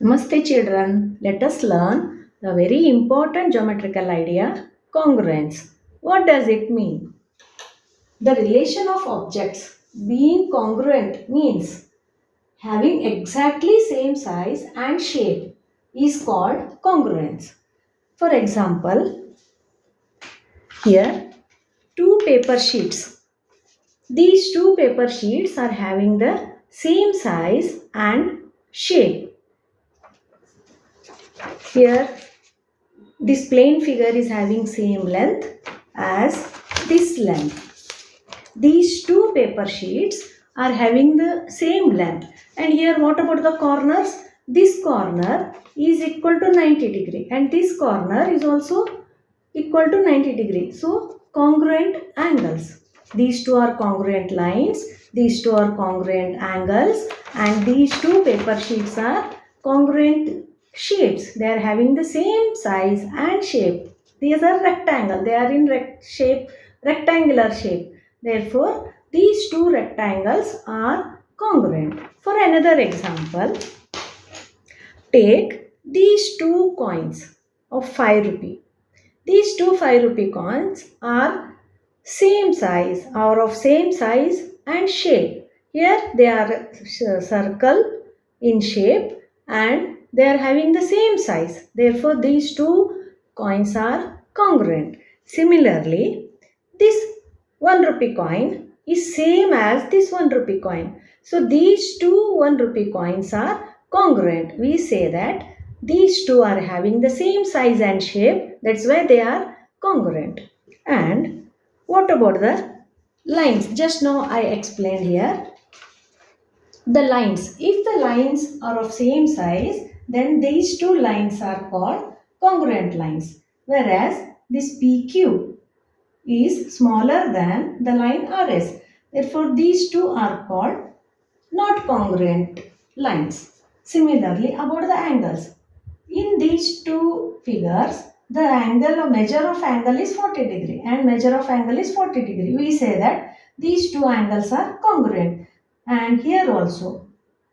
Namaste children, let us learn the very important geometrical idea, congruence. What does it mean? The relation of objects being congruent means having exactly same size and shape is called congruence. For example, here two paper sheets. These two paper sheets are having the same size and shape. Here this plane figure is having same length as this length. These two paper sheets are having the same length. And here what about the corners? This corner is equal to 90 degree and this corner is also equal to 90 degree. So congruent angles. These two are congruent lines. These two are congruent angles. And these two paper sheets are congruent shapes. They are having the same size and shape. These are rectangle. They are in rectangular shape. Therefore, these two rectangles are congruent. For another example, take these two coins of 5 rupee. These two 5 rupee coins are same size or of same size and shape. Here they are circle in shape and they are having the same size. Therefore, these two coins are congruent. Similarly, this 1 rupee coin is same as this 1 rupee coin. So, these two 1 rupee coins are congruent. We say that these two are having the same size and shape. That's why they are congruent. And what about the lines? Just now I explained here. The lines. If the lines are of same size, then these two lines are called congruent lines. Whereas this PQ is smaller than the line RS. Therefore, these two are called not congruent lines. Similarly, about the angles. In these two figures, the angle or measure of angle is 40 degree and measure of angle is 40 degree. We say that these two angles are congruent. And here also,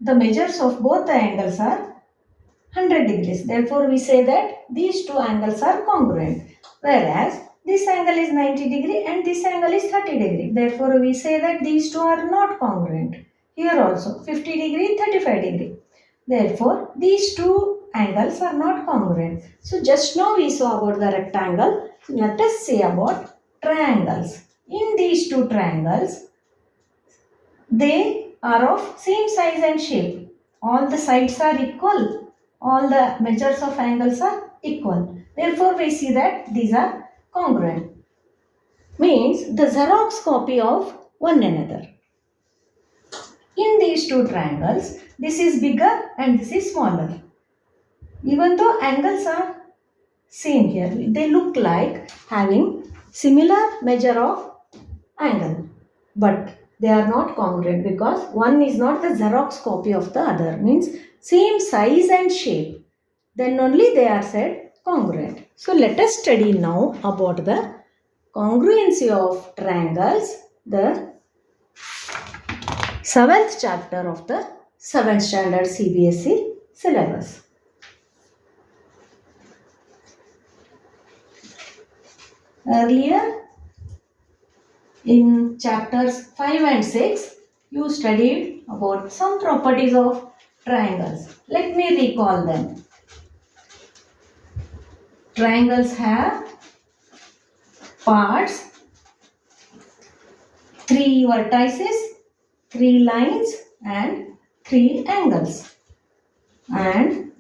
the measures of both the angles are 100 degrees. Therefore, we say that these two angles are congruent. Whereas, this angle is 90 degree and this angle is 30 degree. Therefore, we say that these two are not congruent. Here also, 50 degree, 35 degree. Therefore, these two angles are not congruent. So, just now we saw about the rectangle. Let us see about triangles. In these two triangles, they are of same size and shape. All the sides are equal. All the measures of angles are equal. Therefore, we see that these are congruent. Means the Xerox copy of one another. In these two triangles, this is bigger and this is smaller. Even though angles are same here, they look like having similar measure of angle. But they are not congruent because one is not the Xerox copy of the other. Means same size and shape. Then only they are said congruent. So let us study now about the congruency of triangles, the 7th chapter of the 7th standard CBSE syllabus. Earlier in chapters 5 and 6, you studied about some properties of triangles. Let me recall them. Triangles have parts, 3 vertices, 3 lines and 3 angles. And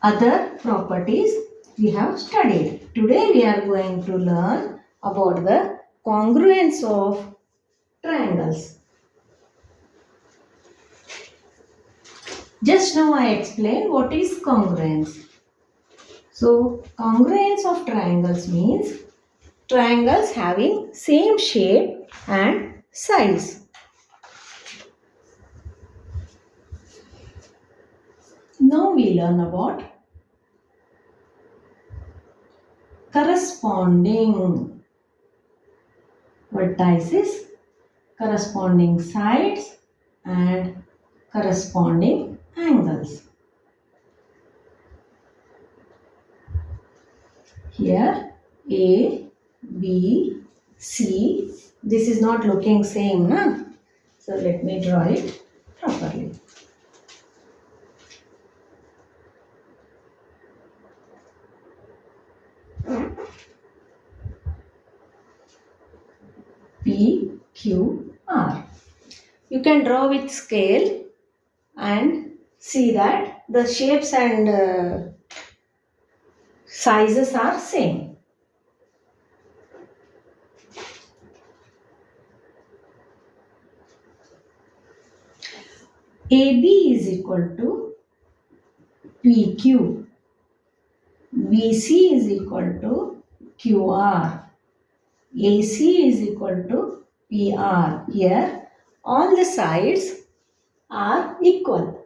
other properties we have studied. Today we are going to learn about the congruence of triangles. Just now I explained what is congruence. So, congruence of triangles means triangles having same shape and size. Now we learn about corresponding vertices, corresponding sides and corresponding angles. Here A, B, C. This is not looking same, na? So let me draw it properly. P, Q, R. You can draw with scale and see that the shapes and sizes are same. AB is equal to PQ. BC is equal to QR. AC is equal to PR. Here all the sides are equal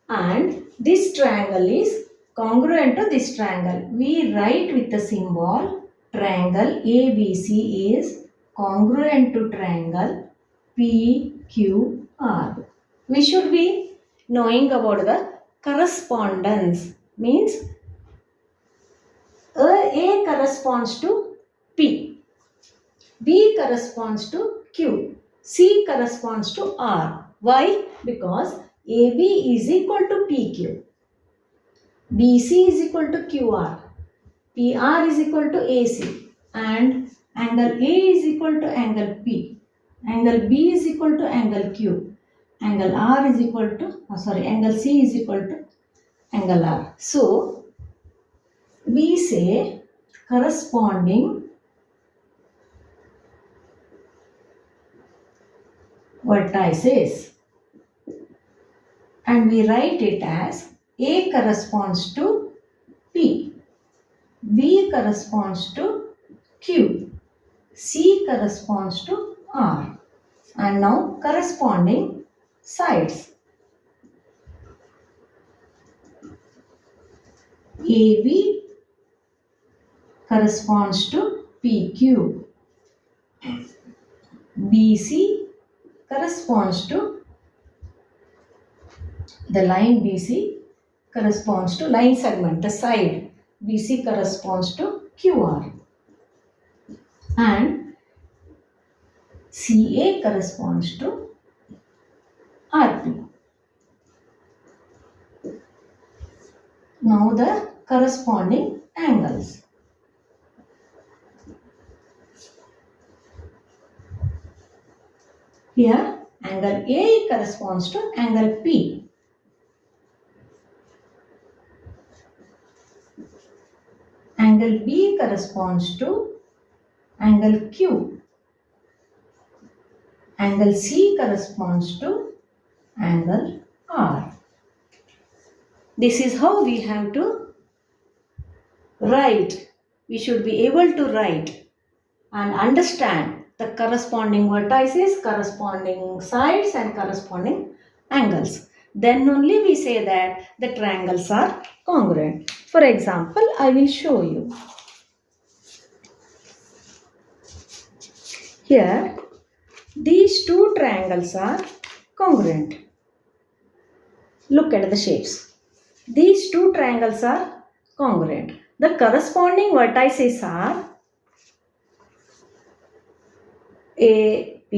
and this triangle is congruent to this triangle. We write with the symbol triangle ABC is congruent to triangle PQR. We should be knowing about the correspondence. Means A corresponds to P, B corresponds to Q, C corresponds to R. Why? Because AB is equal to PQ, BC is equal to QR, PR is equal to AC, and angle A is equal to angle P, angle B is equal to angle Q, angle R is equal to, angle C is equal to angle R. So, we say corresponding vertices and we write it as A corresponds to P, B corresponds to Q, C corresponds to R, and now corresponding sides. AB corresponds to PQ, BC corresponds to the line BC corresponds to line segment, the side BC corresponds to QR, and CA corresponds to RP. Now the corresponding angles. Here angle A corresponds to angle P. Angle B corresponds to angle Q. Angle C corresponds to angle R. This is how we have to write. We should be able to write and understand the corresponding vertices, corresponding sides and corresponding angles. Then only we say that the triangles are congruent. For example, I will show you. Here, these two triangles are congruent. Look at the shapes. These two triangles are congruent. The corresponding vertices are AP,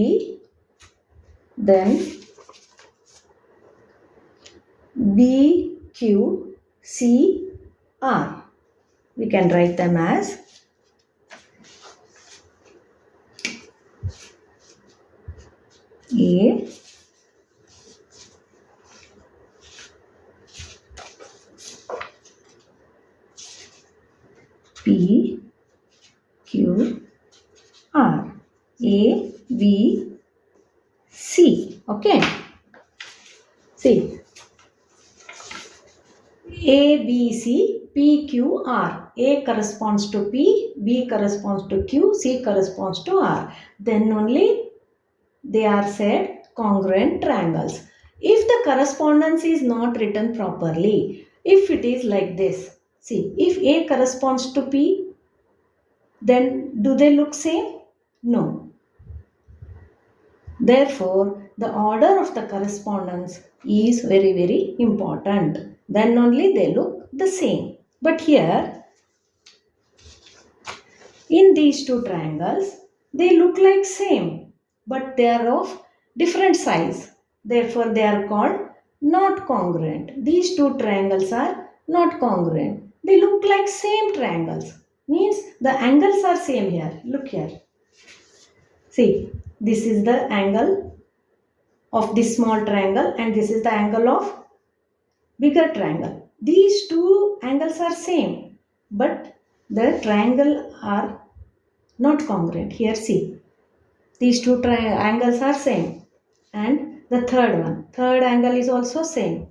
then BQCR. We can write them as A, P, Q, R. A, B, C. Okay. See. A, B, C, P, Q, R. A corresponds to P, B corresponds to Q, C corresponds to R. Then only they are said congruent triangles. If the correspondence is not written properly, if it is like this, see, if A corresponds to P, then do they look same? No. Therefore, the order of the correspondence is very, very important. Then only they look the same. But here, in these two triangles, they look like same, but they are of different size. Therefore, they are called not congruent. These two triangles are not congruent. They look like same triangles. Means the angles are same here. Look here. See, this is the angle of this small triangle and this is the angle of bigger triangle. These two angles are same, but the triangle are not congruent. Here see, these two angles are same, and the third angle is also same.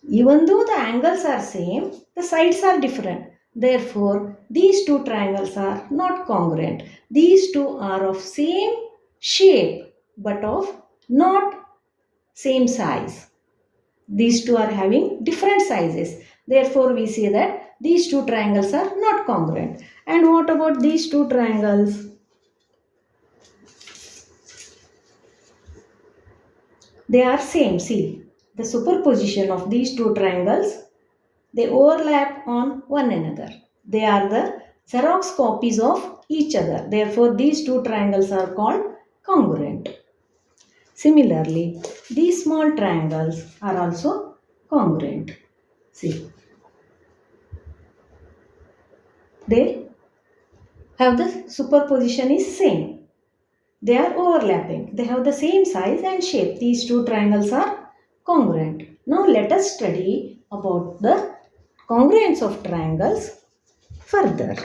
Even though the angles are same, the sides are different. Therefore, these two triangles are not congruent. These two are of same shape but of not same size. These two are having different sizes. Therefore, we say that these two triangles are not congruent. And what about these two triangles? They are same. See, the superposition of these two triangles, they overlap on one another. They are the Xerox copies of each other. Therefore, these two triangles are called congruent. Similarly, these small triangles are also congruent. See, they have the superposition is same. They are overlapping. They have the same size and shape. These two triangles are congruent. Now let us study about the congruence of triangles further.